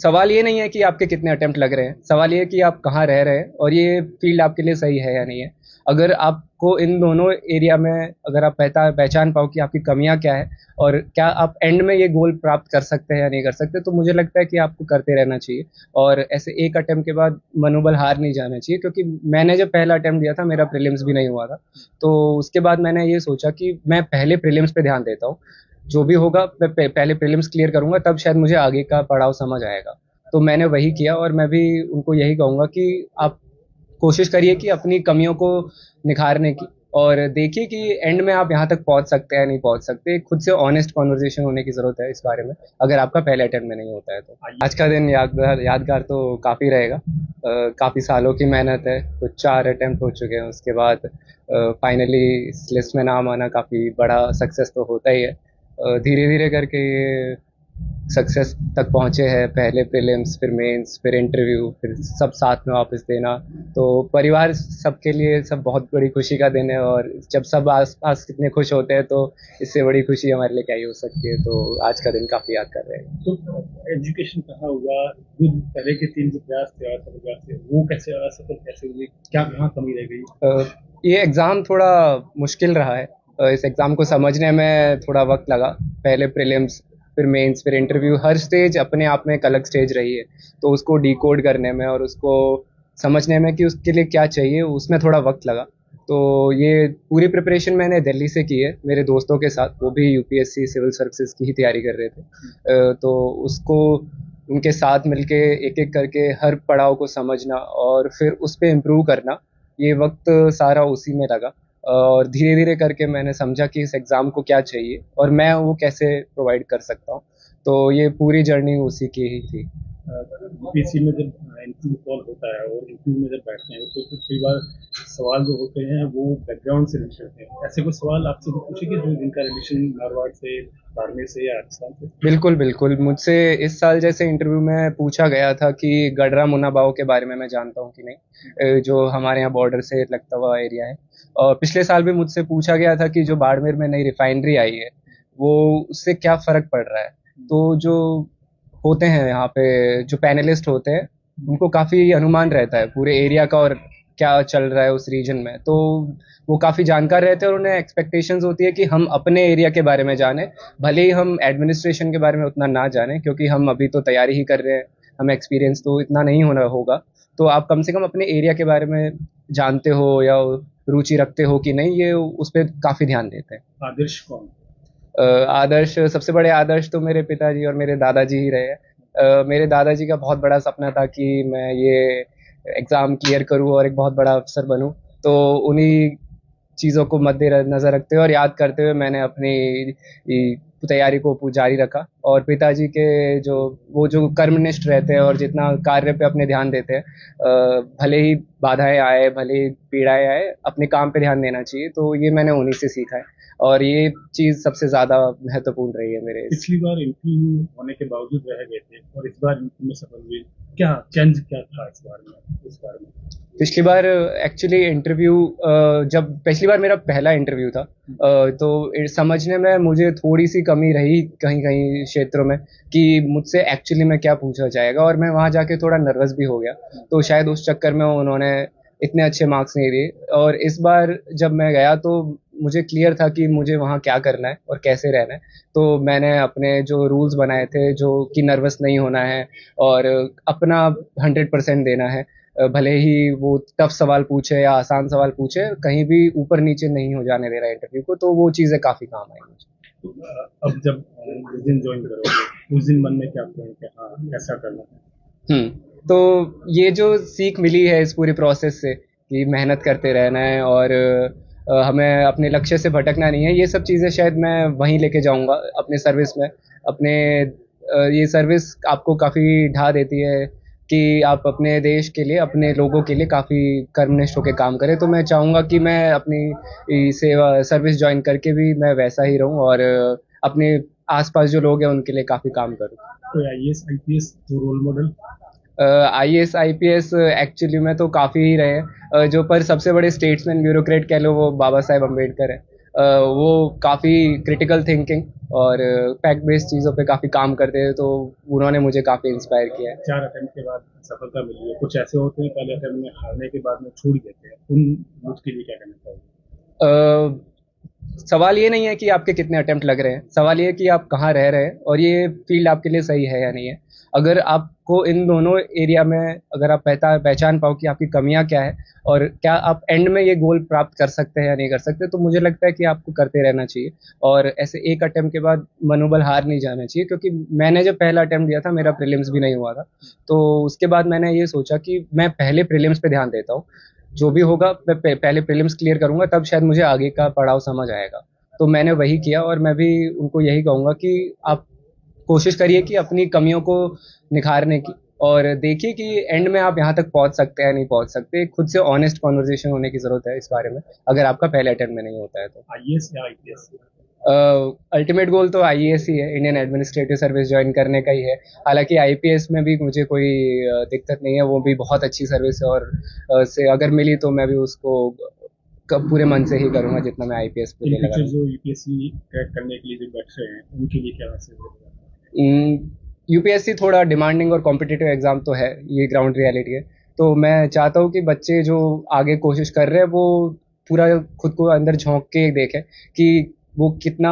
सवाल ये नहीं है कि आपके कितने अटेम्प्ट लग रहे हैं, सवाल ये है कि आप कहाँ रह रहे हैं और ये फील्ड आपके लिए सही है या नहीं है। अगर आपको इन दोनों एरिया में अगर आप पहचान पाओ कि आपकी कमियां क्या है और क्या आप एंड में ये गोल प्राप्त कर सकते हैं या नहीं कर सकते, तो मुझे लगता है कि आपको करते रहना चाहिए। और ऐसे एक अटेम्प्ट के बाद मनोबल हार नहीं जाना चाहिए, क्योंकि मैंने जब पहला अटेम्प्ट दिया था मेरा प्रीलिम्स भी नहीं हुआ था। तो उसके बाद मैंने ये सोचा कि मैं पहले प्रीलिम्स पे ध्यान देता हूँ, जो भी होगा मैं पहले प्रीलिम्स क्लियर करूंगा, तब शायद मुझे आगे का पड़ाव समझ आएगा। तो मैंने वही किया और मैं भी उनको यही कहूंगा कि आप कोशिश करिए कि अपनी कमियों को निखारने की, और देखिए कि एंड में आप यहाँ तक पहुंच सकते हैं या नहीं पहुंच सकते। खुद से ऑनेस्ट कॉन्वर्जेशन होने की जरूरत है इस बारे में, अगर आपका पहले अटेम्प्ट में नहीं होता है तो। आज का दिन यादगार यादगार तो काफ़ी रहेगा। काफ़ी सालों की मेहनत है, तो 4 अटेम्प्ट हो चुके हैं। उसके बाद फाइनली इस लिस्ट में नाम आना काफ़ी बड़ा सक्सेस तो होता ही है। धीरे धीरे करके ये सक्सेस तक पहुंचे हैं, पहले प्रीलिम्स फिर मेंस फिर इंटरव्यू फिर सब साथ में वापस देना। तो परिवार सबके लिए सब बहुत बड़ी खुशी का दिन है, और जब सब आस पास कितने खुश होते हैं तो इससे बड़ी खुशी हमारे लिए क्या ही हो सकती है। तो आज का दिन काफ़ी याद कर रहे हैं। तो एजुकेशन कहाँ हुआ, जो पहले के 3 जो प्रयास थे असफल प्रयास थे, वो कैसे असफल कैसे हुए, क्या कहाँ कमी रह गई? ये एग्ज़ाम थोड़ा मुश्किल रहा है। इस एग्ज़ाम को समझने में थोड़ा वक्त लगा। पहले प्रीलिम्स फिर मेंस फिर इंटरव्यू, हर स्टेज अपने आप में एक अलग स्टेज रही है। तो उसको डिकोड करने में और उसको समझने में कि उसके लिए क्या चाहिए, उसमें थोड़ा वक्त लगा। तो ये पूरी प्रिपरेशन मैंने दिल्ली से की है मेरे दोस्तों के साथ, वो भी यूपीएससी सिविल सर्विसेज की ही तैयारी कर रहे थे। तो उसको उनके साथ मिलके एक एक करके हर पड़ाव को समझना और फिर उस पर इम्प्रूव करना, ये वक्त सारा उसी में लगा। और धीरे धीरे करके मैंने समझा कि इस एग्ज़ाम को क्या चाहिए और मैं वो कैसे प्रोवाइड कर सकता हूँ। तो ये पूरी जर्नी उसी की ही थी। यूपीएससी में जब इंटरव्यू कॉल होता है और इंटरव्यू में जब बैठते हैं तो कई बार सवाल जो होते हैं वो बैकग्राउंड से रिलेटेड होते हैं। ऐसे कोई सवाल आपसे भी पूछे कि जो जिनका रिलेशन मारवाड़ से, बाड़मेर से या राजस्थान से? बिल्कुल बिल्कुल, मुझसे इस साल जैसे इंटरव्यू में पूछा गया था कि गडरा मुनाबाओ के बारे में मैं जानता हूँ कि नहीं, जो हमारे यहाँ बॉर्डर से लगता हुआ एरिया है। और पिछले साल भी मुझसे पूछा गया था कि जो बाड़मेर में नई रिफाइनरी आई है वो, उससे क्या फ़र्क पड़ रहा है। तो जो होते हैं यहाँ पे जो पैनलिस्ट होते हैं, उनको काफ़ी अनुमान रहता है पूरे एरिया का और क्या चल रहा है उस रीजन में। तो वो काफ़ी जानकार रहते हैं और उन्हें एक्सपेक्टेशंस होती है कि हम अपने एरिया के बारे में जानें, भले ही हम एडमिनिस्ट्रेशन के बारे में उतना ना जानें, क्योंकि हम अभी तो तैयारी ही कर रहे हैं, हमें एक्सपीरियंस तो इतना नहीं होना होगा। तो आप कम से कम अपने एरिया के बारे में जानते हो या रुचि रखते हो कि नहीं, ये उस पर काफ़ी ध्यान देते हैं। आदर्श कौन? आदर्श, सबसे बड़े आदर्श तो मेरे पिताजी और मेरे दादाजी ही रहे हैं। मेरे दादाजी का बहुत बड़ा सपना था कि मैं ये एग्ज़ाम क्लियर करूँ और एक बहुत बड़ा अफसर बनूँ। तो उन्हीं चीज़ों को मद्देनज़र रखते हुए और याद करते हुए मैंने अपनी तैयारी को जारी रखा। और पिताजी के जो वो जो कर्मनिष्ठ रहते हैं और जितना कार्य पे अपने ध्यान देते हैं, भले ही बाधाएं आए भले ही पीड़ाएं आए, अपने काम पे ध्यान देना चाहिए। तो ये मैंने उन्हीं से सीखा है और ये चीज़ सबसे ज़्यादा महत्वपूर्ण रही है मेरे। पिछली बार इंटरव्यू होने के बावजूद रह गए थे और इस बार इंटरव्यू में सफल हुए, क्या चेंज क्या था इस बार में, इस बार में? पिछली बार एक्चुअली इंटरव्यू, जब पिछली बार मेरा पहला इंटरव्यू था, तो समझने में मुझे थोड़ी सी कमी रही कहीं कहीं क्षेत्रों में कि मुझसे एक्चुअली में क्या पूछा जाएगा, और मैं वहाँ जाके थोड़ा नर्वस भी हो गया। तो शायद उस चक्कर में उन्होंने इतने अच्छे मार्क्स नहीं दिए। और इस बार जब मैं गया तो मुझे क्लियर था कि मुझे वहाँ क्या करना है और कैसे रहना है। तो मैंने अपने जो रूल्स बनाए थे, जो कि नर्वस नहीं होना है और अपना 100% देना है। भले ही वो टफ सवाल पूछे या आसान सवाल पूछे, कहीं भी ऊपर नीचे नहीं हो जाने दे रहा है इंटरव्यू को। तो वो चीज़ें काफ़ी काम आई मुझे। तो अब जब उस दिन ज्वाइन करोगे उस दिन मन में क्या प्लान कि हाँ ऐसा करना है? तो ये जो सीख मिली है इस पूरे प्रोसेस से कि मेहनत करते रहना है और हमें अपने लक्ष्य से भटकना नहीं है, ये सब चीज़ें शायद मैं वहीं लेके जाऊंगा अपने सर्विस में। अपने ये सर्विस आपको काफ़ी ढा देती है कि आप अपने देश के लिए अपने लोगों के लिए काफ़ी कर्मनिष्ठ होकर काम करें। तो मैं चाहूँगा कि मैं अपनी सेवा सर्विस ज्वाइन करके भी मैं वैसा ही रहूँ और अपने आसपास जो लोग हैं उनके लिए काफ़ी काम करूँ। तो आईएएस आईपीएस जो role model? IAS IPS actually में तो काफ़ी ही रहे हैं। जो पर सबसे बड़े स्टेट्समैन ब्यूरोक्रेट कह लो वो बाबा साहेब अम्बेडकर है। वो काफ़ी क्रिटिकल थिंकिंग और फैक्ट बेस्ड चीज़ों पे काफ़ी काम करते थे, तो उन्होंने मुझे काफ़ी इंस्पायर किया है। 4 अटेम्प्ट के बाद सफलता मिली है, कुछ ऐसे होते हैं पहले अटेम्प्ट में हारने के बाद में छोड़ ही देते हैं, उन यूथ के लिए क्या कहना चाहिए? अ, सवाल ये नहीं है कि आपके कितने अटेम्प्ट लग रहे हैं, सवाल ये है कि आप कहाँ रह रहे हैं और ये फील्ड आपके लिए सही है या नहीं है। अगर आपको इन दोनों एरिया में अगर आप पहचान पाओ कि आपकी कमियां क्या है और क्या आप एंड में ये गोल प्राप्त कर सकते हैं या नहीं कर सकते, तो मुझे लगता है कि आपको करते रहना चाहिए और ऐसे एक अटेम्प्ट के बाद मनोबल हार नहीं जाना चाहिए। क्योंकि मैंने जब पहला अटेम्प्ट दिया था, मेरा प्रीलिम्स भी नहीं हुआ था, तो उसके बाद मैंने ये सोचा कि मैं पहले प्रीलिम्स पे ध्यान देता हूँ। जो भी होगा मैं पहले प्रीलिम्स क्लियर करूंगा, तब शायद मुझे आगे का पड़ाव समझ आएगा। तो मैंने वही किया और मैं भी उनको यही कहूंगा कि आप कोशिश करिए कि अपनी कमियों को निखारने की, और देखिए कि एंड में आप यहाँ तक पहुंच सकते हैं नहीं पहुंच सकते। खुद से ऑनेस्ट कॉन्वर्जेशन होने की जरूरत है इस बारे में, अगर आपका पहले अटेम्प्ट में नहीं होता है तो। आईएएस या आईपीएस? अल्टीमेट गोल तो आईएएस ही है, इंडियन एडमिनिस्ट्रेटिव सर्विस ज्वाइन करने का ही है। हालांकि आईपीएस में भी मुझे कोई दिक्कत नहीं है, वो भी बहुत अच्छी सर्विस है और से अगर मिली तो मैं भी उसको पूरे मन से ही करूंगा जितना मैं आईपीएस पे लगा रहा हूँ। जो यूपीएससी क्रैक करने के लिए जो बैठ रहे हैं उनके लिए क्या मैसेज है? यूपीएससी थोड़ा डिमांडिंग और कॉम्पिटिटिव एग्जाम तो है, ये ग्राउंड रियलिटी है। तो मैं चाहता हूँ कि बच्चे जो आगे कोशिश कर रहे हैं वो पूरा खुद को अंदर झोंक के देखें कि वो कितना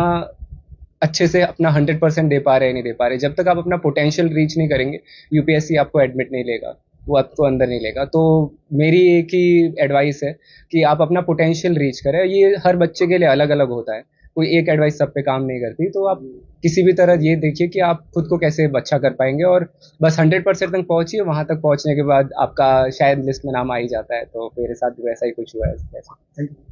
अच्छे से अपना 100% दे पा रहे हैं नहीं दे पा रहे। जब तक आप अपना पोटेंशियल रीच नहीं करेंगे, यूपीएससी आपको एडमिट नहीं लेगा, वो आपको अंदर नहीं लेगा। तो मेरी एक ही एडवाइस है कि आप अपना पोटेंशियल रीच करें। ये हर बच्चे के लिए अलग अलग होता है, कोई एक एडवाइस सब पे काम नहीं करती। तो आप किसी भी तरह ये देखिए कि आप खुद को कैसे अच्छा कर पाएंगे और बस 100% तक पहुंचिए। वहां तक पहुंचने के बाद आपका शायद लिस्ट में नाम आ ही जाता है। तो मेरे साथ भी वैसा ही कुछ हुआ है। Thank you.